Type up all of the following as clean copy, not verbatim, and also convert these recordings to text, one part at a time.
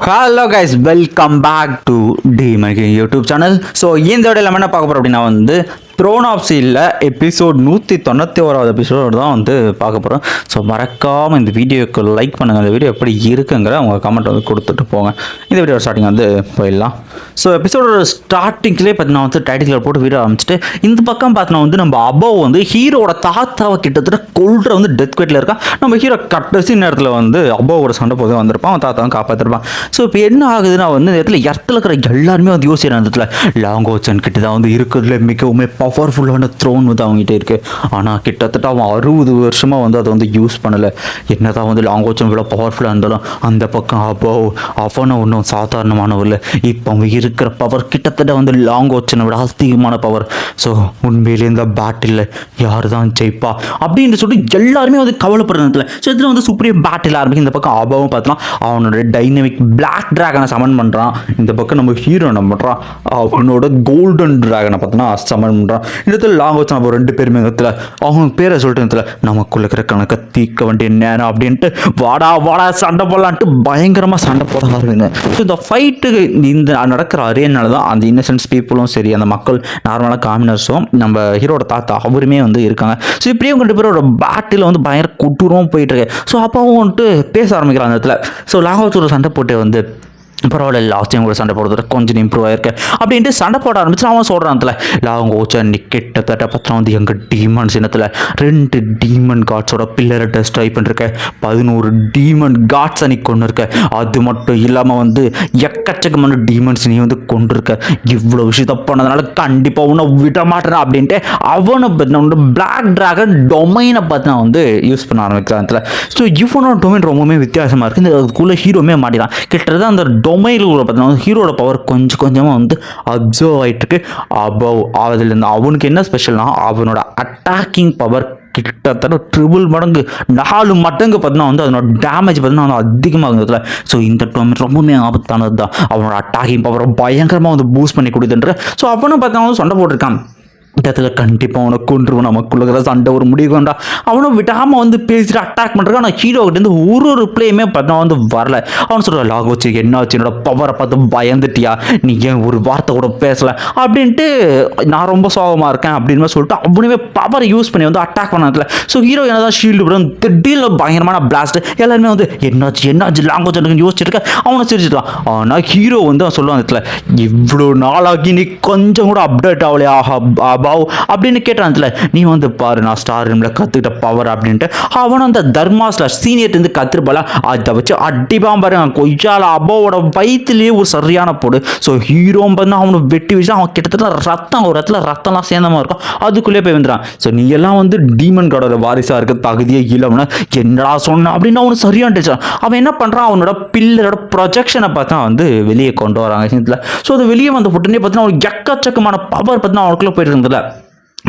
Hello guys, welcome back to டிமகி YouTube channel. So இந்த வீடியோவில் நம்ம என்ன பார்க்க போகிறோம் அப்படின்னா த்ரோன் ஆஃப் சீலில் எபிசோட் 191 எபிசோடு தான் பார்க்க போகிறோம். ஸோ மறக்காமல் இந்த வீடியோக்கு லைக் பண்ணுங்கள். இந்த வீடியோ எப்படி இருக்குங்கிற உங்கள் கமெண்ட் கொடுத்துட்டு போங்க. இந்த வீடியோ ஸ்டார்டிங் போயிடலாம். ஸோ எபிசோட ஸ்டார்டிங்லேயே பார்த்தீங்கன்னா டைட்டில் போட்டு வீடியோ ஆரம்பிச்சுட்டு இந்த பக்கம் பார்த்தீங்கன்னா நம்ம அபவ் ஹீரோட தாத்தாவை கிட்டத்தட்ட கொல்ற டெத் குவேட்டில் இருக்கான். நம்ம ஹீரோ கடைசி நேரத்தில் அபவோட சண்டை போது வந்திருப்பான், அவன் தாத்தாவை காப்பாற்றிருப்பான். ஸோ இப்போ என்ன ஆகுதுன்னா இந்த இடத்துல இருக்கிற எல்லாருமே யோசிக்கிற இடத்துல லாங்கோச்சன் கிட்ட தான் இருக்கிறதுல மிகவும் பவர்ஃபுல்லான த்ரோன் அவங்ககிட்ட இருக்குது. ஆனால் கிட்டத்தட்ட அவன் 60 வருஷமாக அதை யூஸ் பண்ணலை. என்ன தான் லாங்கோச்சன் இவ்வளோ பவர்ஃபுல்லாக இருந்தாலும் அந்த பக்கம் அவனை ஒன்றும் சாதாரணமானவர் இல்லை. இப்போ அவன் இருக்கிற பவர் கிட்டத்தட்ட லாங்கோச்சனை விட அதிகமான பவர். ஸோ உண்மையிலே இந்த பேட்டில் யார் தான் ஜெயிப்பா அப்படின்னு சொல்லிட்டு எல்லாருமே கவலைப்படுறதுல. ஸோ இதில் சுப்ரீம் பேட்டில் ஆரம்பிக்கும். இந்த பக்கம் அபவும் பார்த்தலாம் அவனோட டைனமிக் பிளாக் டிராகனை சமன் பண்ணுறான். இந்த பக்கம் நம்ம ஹீரோ என்ன பண்ணுறான், அவனோட கோல்டன் டிராகனை பார்த்தோன்னா சமன் பண்ணுறான். இந்த இடத்துல லாங்கோச்சன் நம்ம 2 பேருமே இடத்துல அவங்க பேரை சொல்லிட்டு இடத்துல நமக்குள்ள இருக்கிற கணக்கை தீர்க்க வேண்டிய நேரம் அப்படின்ட்டு வாடா சண்டை போடலான்ட்டு பயங்கரமாக சண்டை போட ஆரம்பிங்க. ஸோ இந்த ஃபைட்டுக்கு இந்த நடக்கிற அரேனால தான் அந்த இன்னசென்ஸ் பீப்புளும் சரி, அந்த மக்கள் நார்மலாக காமினர்ஸும் நம்ம ஹீரோட தாத்தா அவருமே இருக்காங்க. ஸோ இப்படியே 2 பேரோட பேட்டில் பயங்கர கொடூரமாக போயிட்டு இருக்கு. ஸோ அப்போவும் பேச ஆரம்பிக்கிறான் அந்த இடத்துல. ஸோ லாங்கோச்சோட சண்டை போட்டு பரவாயில்ல, லாஸ்ட் டைம் கூட சண்டை போடுறது கொஞ்சம் இம்ப்ரூவ் ஆயிருக்கு அப்படின்ட்டு சண்டை போட ஆரம்பிச்சு அவன் சொல்கிறான். லாங்கோச்சன் நீ கிட்டத்தட்ட பார்த்தா எங்கள் டீமன்ஸ் இனத்தில் 2 டீமன் காட்ஸோட பில்லரை டெஸ்ட்ரை பண்ணிருக்க, 11 டீமன் காட்ஸை நீ கொண்டு இருக்க. அது மட்டும் இல்லாமல் எக்கச்சக்கமான டீமன்ஸ் நீ கொண்டிருக்க. இவ்வளோ விஷயத்த பண்ணதுனால கண்டிப்பாக உன்னை விட மாட்டேன் அப்படின்ட்டு அவனை பற்றின பிளாக் டிராகன் டொமைனை பார்த்து நான் யூஸ் பண்ண ஆரம்பிக்கிறேன். ஸோ இவனோட டொமைன் ரொம்பவுமே வித்தியாசமாக இருக்குது. இந்த அதுக்குள்ளே ஹீரோமே மாட்டிடான். கிட்டத்தட்ட அந்த டொமைனில் பார்த்தீங்கன்னா ஹீரோட பவர் கொஞ்சம் கொஞ்சமாக அப்சர்வ் ஆகிட்டு இருக்கு. அபவ் அதுலேருந்து அவனுக்கு என்ன ஸ்பெஷல்னா அவனோட அட்டாக்கிங் பவர் கிட்டத்தட்ட 3 மடங்கு 4 மடங்கு பார்த்தீங்கன்னா அதனோட டேமேஜ் பார்த்தீங்கன்னா அதிகமாகுதுல. ஸோ இந்த டொமைன் ரொம்பவுமே ஆபத்தானது தான். அவனோட அட்டாக்கிங் பவரை பயங்கரமாக பூஸ்ட் பண்ணி கொடுத்துன்ற. ஸோ அவனும் பார்த்தீங்கன்னா சண்டை போட்டிருக்கான். இடத்துல கண்டிப்பாக அவனை கொண்டுருவோம், நமக்குள்ள சண்டை ஒரு முடிவு கொண்டா அவனும் விடாமல் பேசிட்டு அட்டாக் பண்ணுறான். ஆனால் ஹீரோ கிட்டேருந்து ஒரு பிளேயுமே பார்த்தா வரல. அவன் சொல்கிற லாகோச்சு என்னாச்சு, என்னோட பவரை பார்த்து பயந்துட்டியா, நீ ஏன் ஒரு வார்த்தை கூட பேசலை அப்படின்ட்டு நான் ரொம்ப சோகமாக இருக்கேன் அப்படின்னு சொல்லிட்டு அவனுமே பவரை யூஸ் பண்ணி அட்டாக் பண்ணதில்ல. ஸோ ஹீரோ என்னதான் ஷீல்டு விட திடீர்னு பயங்கரமான பிளாஸ்ட் எல்லாருமே என்னாச்சு லாங்கோச்சு யோசிச்சுட்டு இருக்க. அவனை சிரிச்சிட்டான். ஆனால் ஹீரோ சொல்லுவான் இடத்துல இவ்வளோ நாளாகி நீ கொஞ்சம் கூட அப்டேட் ஆகலையா பாவ் அப்படின்னு கேட்டான். நீ பாரு நான் ஸ்டார் ரூமில் கற்றுக்கிட்ட பவர் அப்படின்ட்டு அவன் அந்த தர்மாஸ்ல சீனியர்ட்டு கற்றுருப்பால அதை வச்சு அடிப்பான் பாரு. கொய்யால அபவோட வயிற்றுலேயே ஒரு சரியான போடு. ஸோ ஹீரோ அவனை வெட்டி வச்சு அவன் கிட்டத்தட்ட ரத்தம் ஒரு இடத்துல ரத்தம்லாம் சேர்ந்தமாக இருக்கும். அதுக்குள்ளேயே போய் வந்துடான். ஸோ நீ எல்லாம் டீமன் காடோட வாரிசாக இருக்க தகுதியே இல்லைன்னா என்னடா சொன்ன அப்படின்னு அவனு சரியான்ட்டு அவன் என்ன பண்ணுறான், அவனோட பில்லரோட ப்ரொஜெக்ஷனை பார்த்தா வெளியே கொண்டு வராங்க. ஸோ அது வெளியே வந்த உடனே பார்த்தீங்கன்னா அவனுக்கு எக்கச்சக்கமான பவர் பார்த்தீங்கன்னா அவனுக்குள்ளே போயிட்டு இருந்ததில்ல.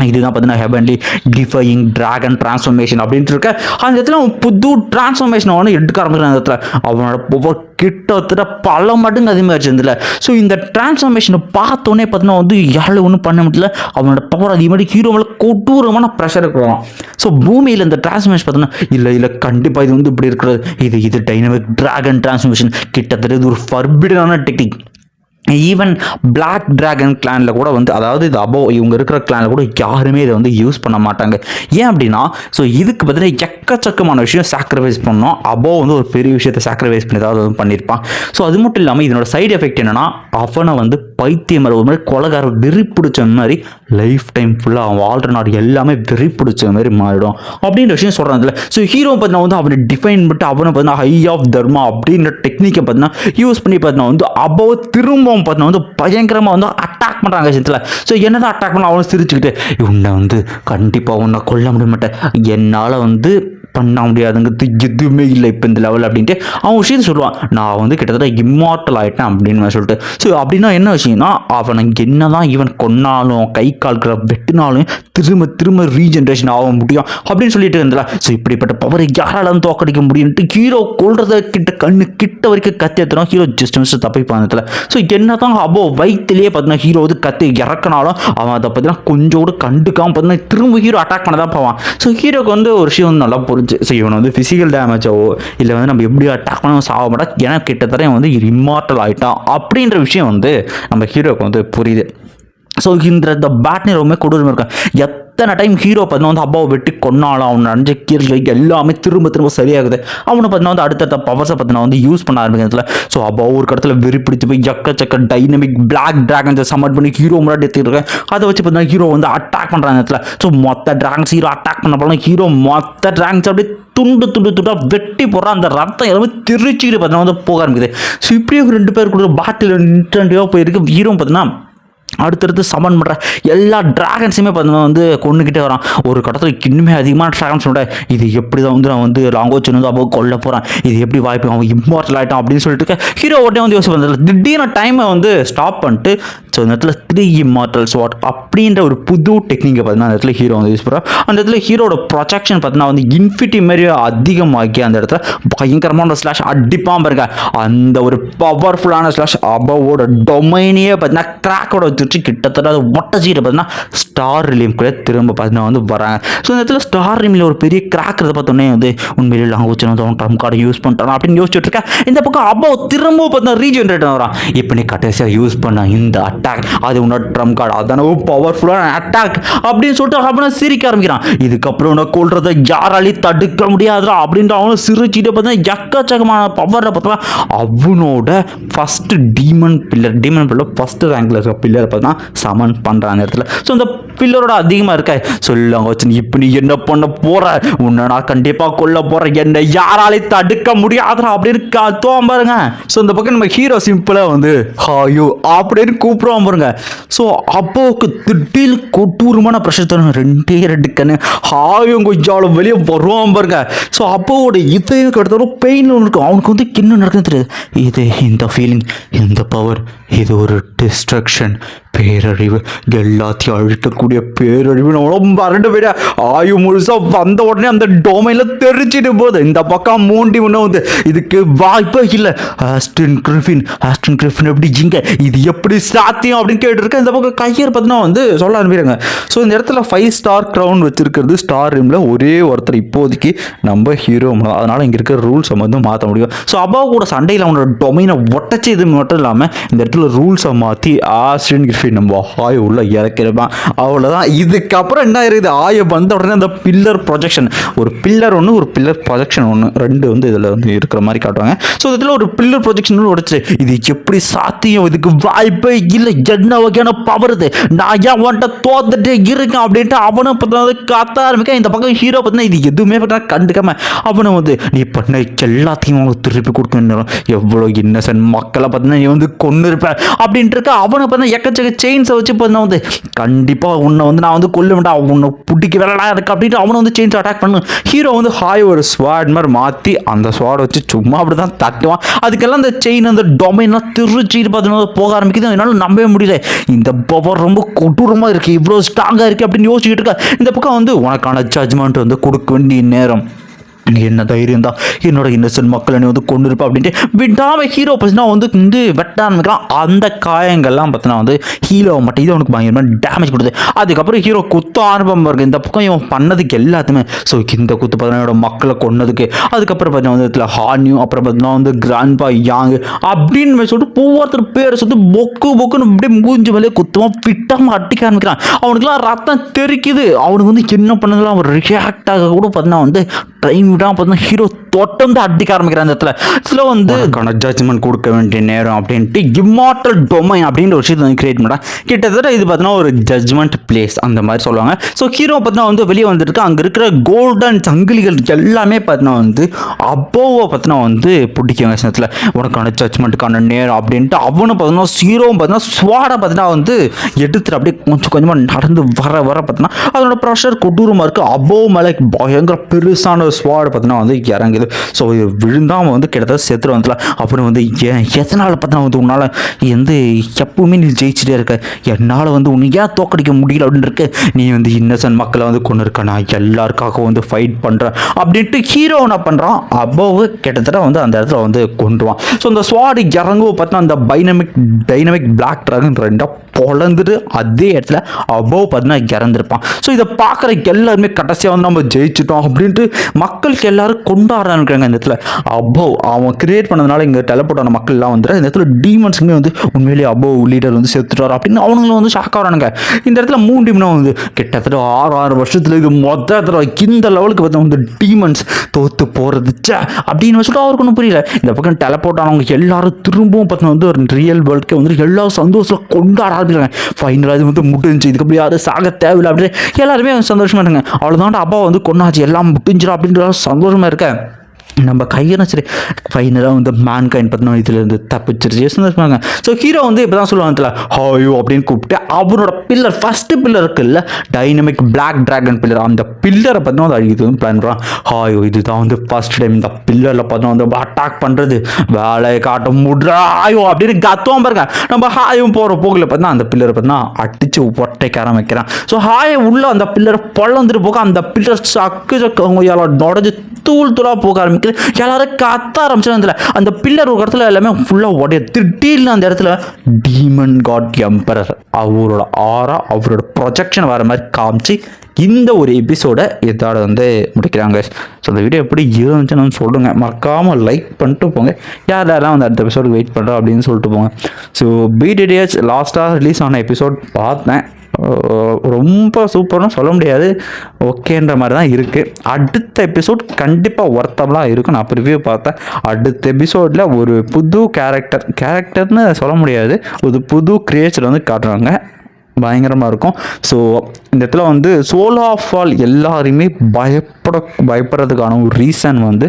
இதுதான் பார்த்தீங்கன்னா ஹெவன்லி டிஃபையிங் டிராகன் டிரான்ஸ்ஃபர்மேஷன் அப்படின்ட்டு இருக்க. அந்த இடத்துல அவன் புது டிரான்ஸ்ஃபர்மேஷன் எடுக்க ஆரம்பிக்கிறான். அந்த இடத்துல அவனோட பவர் கிட்டத்தட்ட பல மடங்கு அதிகமாக இருந்ததில்ல. ஸோ இந்த டிரான்ஸ்ஃபர்மேஷனை பார்த்தோன்னே பார்த்தீங்கன்னா யாரும் ஒன்றும் பண்ண முடியல. அவனோட பவர் அதிகமாக ஹீரோ மேலே கொடூரமான ப்ரெஷர் இருக்கிறான். ஸோ பூமியில் இந்த டிரான்ஸ்ஃபர்மேஷன் பார்த்தோன்னா இல்லை கண்டிப்பாக இது இப்படி இருக்கிறது இது டைனமிக் டிராகன் டிரான்ஸ்ஃபர்மேஷன். கிட்டத்தட்ட இது ஒரு ஃபர்பிடனான டெக்னிக். ஈவன் பிளாக் டிராகன் கிளானில் கூட அதாவது இது அபவ் இவங்க இருக்கிற கிளானில் கூட யாருமே இதை யூஸ் பண்ண மாட்டாங்க. ஏன் அப்படின்னா ஸோ இதுக்கு பார்த்தீங்கன்னா எக்கச்சக்கமான விஷயம் சாக்ரிஃபைஸ் பண்ணோம். அபவ் ஒரு பெரிய விஷயத்தை சாக்ரிஃபைஸ் பண்ணி ஏதாவது பண்ணியிருப்பான். ஸோ அது மட்டும் இல்லாமல் இதனோட சைடு எஃபெக்ட் என்னன்னா அவனை பைத்தியம் ஒரு மாதிரி கொலகார வெறி பிடிச்ச மாதிரி லைஃப் டைம் ஃபுல்லாக அவன் வாழ்கிற நாடு எல்லாமே வெறி பிடிச்ச மாதிரி மாறிடும் அப்படின்ற விஷயம் சொல்கிறாங்கல்ல. ஸோ ஹீரோ பார்த்தீங்கன்னா அவனை டிஃபைன் பண்ணிட்டு அவனை பார்த்தீங்கன்னா ஹை ஆஃப் தர்மா அப்படின்ற டெக்னிக்கை பார்த்தீங்கன்னா யூஸ் பண்ணி பார்த்தீங்கன்னா அபவ் திரும்ப பார்த்தீங்கன்னா பயங்கரமாக அட்டாக் பண்ணுறாங்க விஷயத்தில். ஸோ என்னதான் அட்டாக் பண்ண அவனை சிரிச்சுக்கிட்டு உன்னை கண்டிப்பாக உன்னை கொல்ல முடிய மாட்டேன், என்னால் பண்ண முடியாதுங்கிறது எதுவுமே இல்லை இப்போ இந்த லெவல் அப்படின்ட்டு அவன் விஷயத்தை சொல்லுவான். நான் கிட்டத்தட்ட இம்மார்டல் ஆகிட்டேன் அப்படின்னு சொல்லிட்டு. ஸோ அப்படின்னா என்ன விஷயம்னா அவனை என்ன தான் ஈவன் கொன்னாலும் கை கால்கிற வெட்டினாலும் திரும்ப ரீஜென்ரேஷன் ஆக முடியும் அப்படின்னு சொல்லிட்டு இருந்தா. ஸோ இப்படிப்பட்ட பவரை யாராலும் தோக்கடிக்க முடியும்ட்டு ஹீரோ கொள்றத கிட்ட வரைக்கும் கத்தி எடுத்துனா ஹீரோ ஜஸ்ட் மிஸ் தப்பிப்பான். ஸோ என்ன தான் அபவ் வயிற்றுலேயே பார்த்தீங்கன்னா ஹீரோ கத்தி இறக்கினாலும் அவன் அதை பார்த்தீங்கன்னா கொஞ்சம் கூட கண்டுக்காமல் பார்த்தீங்கன்னா திரும்ப ஹீரோ அட்டாக் பண்ண தான் போவான். ஸோ ஹீரோக்கு ஒரு விஷயம் நல்லா முடிஞ்சு. ஸோ இவனை வந்து ஃபிசிக்கல் டேமேஜோ இல்லை வந்து நம்ம எப்படி அட்டாக் பண்ண சாக மாட்டா, ஏன்னா கிட்டத்தட்ட இவன் வந்து இம்மார்ட்டல் ஆகிட்டான் அப்படின்ற விஷயம் வந்து நம்ம ஹீரோக்கு வந்து புரியுது. ஸோ இந்த பேட்னி ரொம்ப கொடூரமாக இருக்கான். எத்தனை டைம் ஹீரோ பார்த்தீங்கன்னா வந்து அப்பாவை வெட்டி கொன்னாலும் அவனை அஞ்சு கீழ் எல்லாமே திரும்ப சரியாகுது. அவனை பார்த்தீங்கன்னா வந்து அடுத்தடுத்த பவர்ஸை பார்த்தீங்கன்னா வந்து யூஸ் பண்ண ஆரம்பிக்கிறதுல. ஸோ அப்போ ஒரு இடத்துல வெறி பிடிச்சி போய் எக்கச்சக்க டைனமிக் பிளாக் டிராகன்ஸை சம்மட் பண்ணி ஹீரோ முன்னாடி எடுத்துருக்கேன். அதை வச்சு பார்த்தீங்கன்னா ஹீரோ வந்து அட்டாக் பண்ணுறாங்க இடத்துல. ஸோ மொத்த டிராகன்ஸ் ஹீரோ அட்டாக் பண்ண போனால் ஹீரோ மொத்த டிராகன்ஸ் அப்படியே துண்டாக வெட்டி போடுறான். அந்த ரத்தம் எல்லாமே திருச்சிக்கிட்டு பார்த்தீங்கன்னா வந்து போக ஆரம்பிக்குது. ஸோ இப்படியே 2 பேர் கூட பாட்டில் இன்டென்டிவாக போயிருக்கு. ஹீரோ பார்த்தீங்கன்னா அடுத்தடுத்து சமன் பண்ணுற எல்லா டிராகன்ஸுமே பார்த்தீங்கன்னா வந்து கொண்டுக்கிட்டே வரான். ஒரு கடத்தில் இன்னுமே அதிகமான டிராகன்ஸ் விட இது எப்படி தான் வந்து நான் வந்து லாங்கோச்சு வந்து அப்போ கொல்ல போகிறேன், இது எப்படி வாய்ப்பு, அவன் இம்மார்ட்டல் ஆகிட்டான் அப்படின்னு சொல்லிட்டு ஹீரோ உடனே வந்து யோசிச்சு பண்ணுறது. திடீர்னு டைமை வந்து ஸ்டாப் பண்ணிட்டு ஸோ இந்த இடத்துல 3 இம்மார்ட்டல் ஸ்வாட் அப்படின்ற ஒரு புது டெக்னிக்கை பார்த்தீங்கன்னா அந்த இடத்துல ஹீரோ வந்து யூஸ் பண்ணுறான். அந்த இடத்துல ஹீரோட ப்ரொஜெக்ஷன் பார்த்தீங்கன்னா வந்து இன்ஃபினிட்டி மாரி அதிகமாக்கி அந்த இடத்துல பயங்கரமான ஸ்லாஷ் அடிப்பான் பாருங்க. அந்த ஒரு பவர்ஃபுல்லான ஸ்லாஷ் அபவோட டொமைனையே பார்த்தீங்கன்னா கிராக்கோட வச்சு கிட்டத்தட்ட அது ஒட்டச்சிட்டு பார்த்தீங்கன்னா ஸ்டார் ரிலீம் கூட திரும்ப பார்த்தீங்கன்னா வந்து வராங்க. ஸோ இந்த இடத்துல ஸ்டார் ரிலீமில் ஒரு பெரிய கிராக்கிறத பார்த்தோன்னே வந்து உண்மையிலே லாங்குவேஜ் வந்து அவன் ட்ரம் கார்டை யூஸ் பண்ணிட்டான் அப்படின்னு யோசிச்சுட்டு இருக்கேன். இந்த பக்கம் அபோ திரும்ப பார்த்தீங்கன்னா ரீஜென்ரேட் வரான். இப்போ நீ கடைசியாக யூஸ் பண்ண இந்த அட்டாக் அது உன்னோட ட்ரம் கார்டு அதான பவர்ஃபுல்லான அட்டாக் அப்படின்னு சொல்லிட்டு அவனை சிரிக்க ஆரம்பிக்கிறான். இதுக்கப்புறம் உன்னை கொள்றதை யாராலையும் தடுக்க முடியாதுடா அப்படின்ற அவனும் சிரிச்சுட்டு பார்த்தா எக்கச்சக்கமான பவரில் பார்த்தா அவனோட ஃபர்ஸ்ட் டீமன் பில்லர் ஃபர்ஸ்ட் ரேங்க்ல இருக்க பில்லர் பார்த்தா சமன் பண்ணுறான் அந்த இடத்துல. ஸோ அந்த பில்லரோட அதிகமாக இருக்க சொல்லுவாங்க வச்சு இப்போ நீ என்ன பண்ண போற, உன்னை நான் கண்டிப்பாக கொல்ல போறேன், என்னை யாராலையும் தடுக்க முடியாதுடா அப்படின்னு கத்துவான் பாருங்க. ஸோ இந்த பக்கம் நம்ம ஹீரோ சிம்பிளாக வந்து ஹாயோ அப்படின்னு கூப்பிடுவான் பாருங்க. ஸோ அப்போவுக்கு திடீர் கொடூரமான பிரஷர் தரும். 2 கண்ணு ஹாயும் கொஞ்சம் வெளியே வருவான் பாருங்க. ஸோ அப்போவோட இதயம் கிட்டத்தட்ட பெயின் ஒன்று இருக்கும். அவனுக்கு வந்து என்ன நடக்குதுன்னு தெரியாது. இது இந்த ஃபீலிங், இந்த பவர், இது ஒரு டிஸ்ட்ரக்ஷன், பேரழிவு, எல்லாத்தையும் அழிக்கக்கூடிய பேரழிவு. ரொம்ப அரண்டு போயிட ஆயு முழுசாக வந்த உடனே அந்த டொமைனில் தெரிச்சிட்டு போகுது. இந்த பக்கம் மூண்டி முன்ன வந்து இதுக்கு வாய்ப்பே இல்லை. ஆஸ்டன் கிரிஃபின் எப்படி இங்க இது எப்படி சாத்தியம் அப்படின்னு கேட்டுருக்கேன். இந்த பக்கம் கையர் பார்த்தீங்கன்னா வந்து சொல்ல ஆரம்பிக்கிறாங்க. ஸோ இந்த இடத்துல 5 ஸ்டார் க்ரௌன் வச்சிருக்கிறது ஸ்டார் ரூமில் ஒரே ஒருத்தர் இப்போதைக்கு நம்ம ஹீரோ. அதனால் இங்கே இருக்கிற ரூல்ஸை வந்து மாற்ற முடியும். ஸோ அப்பா கூட சண்டையில் அவனோட டொமைனை ஒட்டச்சு இது மட்டும் இல்லாமல் இந்த இடத்துல ரூல்ஸை மாற்றி ஆஸ்டன் கிரிஃபின் நம்ம ஆய உள்ள இறக்கிருப்பான். அவ்வளோதான். இதுக்கப்புறம் என்ன இருக்குது, ஆய வந்த உடனே அந்த பில்லர் ப்ரொஜெக்ஷன், ஒரு பில்லர் ஒன்று ஒரு பில்லர் ப்ரொஜெக்ஷன் ஒன்று 2 வந்து இதில் வந்து இருக்கிற மாதிரி காட்டுவாங்க. ஸோ இதில் ஒரு பில்லர் ப்ரொஜெக்ஷன் உடைச்சு இது எப்படி சாத்தியம், இதுக்கு வாய்ப்பே இல்லை, என்ன வகையான பவர் இது, நான் ஏன் வந்துட்டு தோத்துட்டே இருக்கேன் அப்படின்ட்டு அவனை பார்த்தா காத்த ஆரம்பிக்க. இந்த பக்கம் ஹீரோ பார்த்தீங்கன்னா இது எதுவுமே பார்த்தா கண்டுக்காம அவனை வந்து நீ பண்ண எல்லாத்தையும் அவனுக்கு திருப்பி கொடுக்கணும், எவ்வளோ இன்னசென்ட் மக்களை பார்த்தீங்கன்னா நீ வந்து கொண்டு இருப்பேன் அப்படின்ட்டு இருக்க. அவனை பார்த்தா எக்கச்சக்க செயின்ஸை வச்சு பார்த்தா வந்து கண்டிப்பாக உன்னை வந்து நான் வந்து கொல்ல வேண்டாம், உன்னை பிடிக்க வேலைடா இருக்கு அப்படின்ட்டு அவனை வந்து செயின்ஸ் அட்டாக் பண்ணு. ஹீரோ வந்து ஹாய் ஒரு ஸ்வாட் மாதிரி மாற்றி அந்த ஸ்வாடை வச்சு சும்மா அப்படி தான் தட்டுவான். அதுக்கெல்லாம் அந்த செயின் அந்த டொமைன்லாம் திருச்சிட்டு பார்த்தீங்கன்னா போக ஆரம்பிக்குது. என்னால் நம்பவே முடியல, இந்த பவர் ரொம்ப கொடூரமாக இருக்குது, இவ்வளோ ஸ்ட்ராங்காக இருக்குது அப்படின்னு யோசிச்சுட்டு இருக்கா. இந்த பக்கம் வந்து உனக்கான ஜட்ஜ்மெண்ட் வந்து கொடுக்க வேண்டிய நேரம், என்ன தைரியம் தான் என்னோட இன்னசென்ட் மக்களை நீ வந்து கொண்டு இருப்பா அப்படின்ட்டு விடாம ஹீரோ பார்த்தீங்கன்னா வந்து வெட்ட ஆரம்பிக்கிறான். அந்த காயங்கள்லாம் பார்த்தீங்கன்னா வந்து ஹீரோ மட்டும் இது அவனுக்கு பயங்கரமாக டேமேஜ் கொடுது. அதுக்கப்புறம் ஹீரோ குத்த ஆரம்பம் இருக்கு. இந்த பக்கம் இவன் பண்ணதுக்கு எல்லாத்துமே ஸோ இந்த குத்து பார்த்தீங்கன்னா மக்களை கொன்னதுக்கு, அதுக்கப்புறம் பார்த்தீங்கன்னா வந்து ஹானியும், அப்புறம் பார்த்தீங்கன்னா வந்து கிராண்ட்பா யாங் அப்படின்னு சொல்லிட்டு ஒவ்வொருத்தர் பேரை சொல்லிட்டு பொக்குன்னு அப்படியே மூஞ்சி மேலே குத்துவான், ஃபிட்டாமல் அட்டிக்க ஆரம்பிக்கிறான். அவனுக்குலாம் ரத்தம் தெரிக்குது. அவனுக்கு வந்து என்ன பண்ணதுலாம் அவன் ரியாக்ட் ஆக கூட பார்த்தீங்கன்னா வந்து டைம் விடாமல் பார்த்தீங்கன்னா ஹீரோ தோட்டம் தான் அடிக்க ஆரம்பிக்கிறான். அந்த இடத்துல இதில் வந்து ஜட்ஜ்மெண்ட் கொடுக்க வேண்டிய நேரம் அப்படின்ட்டு இம்மார்ட்டல் டொமைன் அப்படின்ற ஒரு விஷயத்தை வந்து கிரியேட் பண்ணுறான். கிட்டத்தட்ட இது பார்த்தீங்கன்னா ஒரு ஜட்ஜ்மெண்ட் பிளேஸ் அந்த மாதிரி சொல்லுவாங்க. ஸோ ஹீரோ பார்த்தீங்கன்னா வந்து வெளியே வந்துருக்கு. அங்கே இருக்கிற கோல்டன் சங்கிலிகள் எல்லாமே பார்த்தீங்கன்னா வந்து அப்போவை பார்த்தீங்கன்னா வந்து பிடிக்குங்க. இடத்துல உனக்கான ஜட்ஜ்மெண்ட்டுக்கான நேரம் அப்படின்ட்டு அவனு பார்த்தீங்கன்னா ஹீரோவும் பார்த்தீங்கன்னா ஸ்வாடை பார்த்தீங்கன்னா வந்து எடுத்துட்டு அப்படியே கொஞ்சம் கொஞ்சமாக நடந்து வர பார்த்தீங்கன்னா அதனோட ப்ரெஷர் கொடூரமாக இருக்குது. அப்போ மேலே பயங்கர பெருசான ஸ்வாடை பார்த்தீங்கன்னா வந்து இறங்குது. ஸோ இது விழுந்தாமல் வந்து கிட்டத்தட்ட செத்துரு வந்துல. அப்புறம் வந்து எதனால் பார்த்தீங்கன்னா வந்து உன்னால் வந்து எப்பவுமே நீ ஜெயிச்சுட்டே இருக்க, என்னால் வந்து உன்னை ஏன் தோக்கடிக்க முடியல அப்படின்னு இருக்கு, நீ வந்து இன்னசென்ட் மக்களை வந்து கொண்டு இருக்க, நான் எல்லாருக்காக வந்து ஃபைட் பண்ணுறேன் அப்படின்ட்டு ஹீரோ என்ன பண்ணுறான், அபோவு கிட்டத்தட்ட வந்து அந்த இடத்துல வந்து கொண்டுருவான். ஸோ அந்த ஸ்வாடு இறங்கும் பார்த்தீங்கன்னா அந்த டைனமிக் பிளாக் ட்ராகன் 2 பொழந்துட்டு அதே இடத்துல அபோவ் பார்த்தீங்கன்னா இறந்துருப்பான். ஸோ இதை பார்க்குற எல்லாருமே கடைசியாக வந்து நம்ம ஜெயிச்சிட்டோம் அப்படின்ட்டு மக்களுக்கு எல்லாரும் கொண்டாடுறாங்க. இந்த இடத்துல அபோவ் அவன் கிரியேட் பண்ணதுனால இங்கே டெலப்போர்ட் ஆன மக்கள் எல்லாம் வந்து இந்த இடத்துல டீமன்ஸுமே வந்து உண்மையிலேயே அபோவ் லீடர் வந்து செத்துட்டார் அப்படின்னு அவனுங்களும் வந்து ஷாக் ஆகிறானுங்க. இந்த இடத்துல 3 டீம்னா வந்து கிட்டத்தட்ட 6 வருஷத்துல இது மொத்தத்தில் இந்த லெவலுக்கு பார்த்தா வந்து டீமன்ஸ் தோத்து போகிறது அப்படின்னு சொல்லிட்டு அவருக்கு ஒன்றும் புரியல. இந்த பக்கம் டெலப்போர்ட் ஆனவங்க எல்லாரும் திரும்பவும் பார்த்தீங்கன்னா வந்து ரியல் வேர்ல்டுக்கே வந்து எல்லா சந்தோஷம் கொண்டாட ஆரம்பிக்கிறாங்க. ஃபைனலாக இது வந்து முடிஞ்சு, இதுக்கு யாரும் சாக தேவையில்லை அப்படின்னு எல்லாருமே சந்தோஷமா இருங்க. அவ்வளோதான் அப்பா வந்து கொண்டாச்சு எல்லாம் முடிஞ்சிடும் அப்படின்ற சந்தோஷமா இருக்க நம்ம கையெல்லாம் சரி ஃபைனலாக வந்து மேன்கைண்ட் பார்த்தோன்னா இதுலேருந்து தப்பிச்சிருச்சு இருக்காங்க. ஸோ ஹீரோ வந்து இப்போ தான் சொல்லுவாங்க ஹாயோ அப்படின்னு கூப்பிட்டு அவனோட பில்லர் ஃபஸ்ட்டு பில்லர் இருக்குல்ல டைனமிக் பிளாக் ட்ராகன் பில்லர், அந்த பில்லரை பார்த்தோன்னா அது அழிக்குது பிளான் பண்ணுறான். ஹாயோ இதுதான் வந்து ஃபஸ்ட் டைம் இந்த பில்லரில் பார்த்தோன்னா வந்து அட்டாக் பண்ணுறது வேலையை காட்ட முடியாயோ அப்படின்னு கத்துவோம் பாருங்க. நம்ம ஹாயும் போகிற போகில் பார்த்தா அந்த பில்லரை பார்த்தோன்னா அடித்து ஒட்டைக்க ஆரம்பிக்கிறான். ஸோ ஹாயை உள்ள அந்த பில்லரை பொழந்துட்டு போக அந்த பில்லர் சக்கு அவங்க எல்லாம் நுடைஞ்சு தூள் தூளாக போக ஆரம்பிக்குது. எல்லாரும் கத்த ஆரம்பிச்சு அந்த பில்லர் ஒரு இடத்துல எல்லாமே ஃபுல்லாக உடைய திடீர்னு அந்த இடத்துல டீமன் காட் எம்பரர் அவரோட ஆரா அவரோட ப்ரொஜெக்ஷன் வர மாதிரி காமிச்சு இந்த ஒரு எபிசோட இதோட வந்து முடிக்கிறாங்க. ஸோ அந்த வீடியோ எப்படி இருந்துச்சுன்னு சொல்லுங்கள். மறக்காமல் லைக் பண்ணிட்டு போங்க. யாரெல்லாம் வந்து அடுத்த எபிசோடு வெயிட் பண்ணுறோம் அப்படின்னு சொல்லிட்டு போங்க. ஸோ BTTH லாஸ்ட்டாக ரிலீஸ் ஆன எபிசோட் பார்த்தேன். ரொம்ப சூப்பர்னு சொல்ல முடியாது, ஓகேன்ற மாதிரி தான் இருக்குது. அடுத்த எபிசோட் கண்டிப்பாக ஒர்த்தபுளாக இருக்கும். நான் ரிவ்யூ பார்த்தேன். அடுத்த எபிசோடில் ஒரு புது கேரக்டர்னு சொல்ல முடியாது, ஒரு புது கிரியேச்சர் வந்து காட்டுறாங்க. பயங்கரமாக இருக்கும். ஸோ இந்த இடத்துல வந்து சோலோ ஆஃப் ஆல் எல்லாருமே பயப்படுறதுக்கான ஒரு ரீசன் வந்து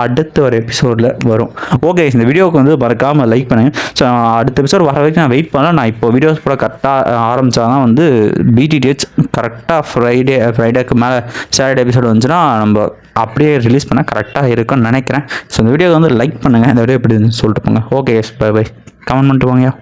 அடுத்த ஒரு எபிசோடில் வரும். ஓகே, இந்த வீடியோவுக்கு வந்து மறக்காமல் லைக் பண்ணுங்கள். ஸோ அடுத்த எபிசோட் வர வரைக்கும் நான் வெயிட் பண்ணலாம். நான் இப்போ வீடியோஸ் கூட கரெக்டாக ஆரம்பித்தா தான் வந்து BTTH கரெக்டாக ஃப்ரைடேக்கு மேலே சாட்டர்டே எபிசோடு வந்துச்சுன்னா நம்ம அப்படியே ரிலீஸ் பண்ணால் கரெக்டாக இருக்குன்னு நினைக்கிறேன். ஸோ இந்த வீடியோவை வந்து லைக் பண்ணுங்கள். இந்த வீடியோ எப்படி சொல்லிட்டு போங்க. ஓகே, பை கமெண்ட் பண்ணிட்டு போங்க.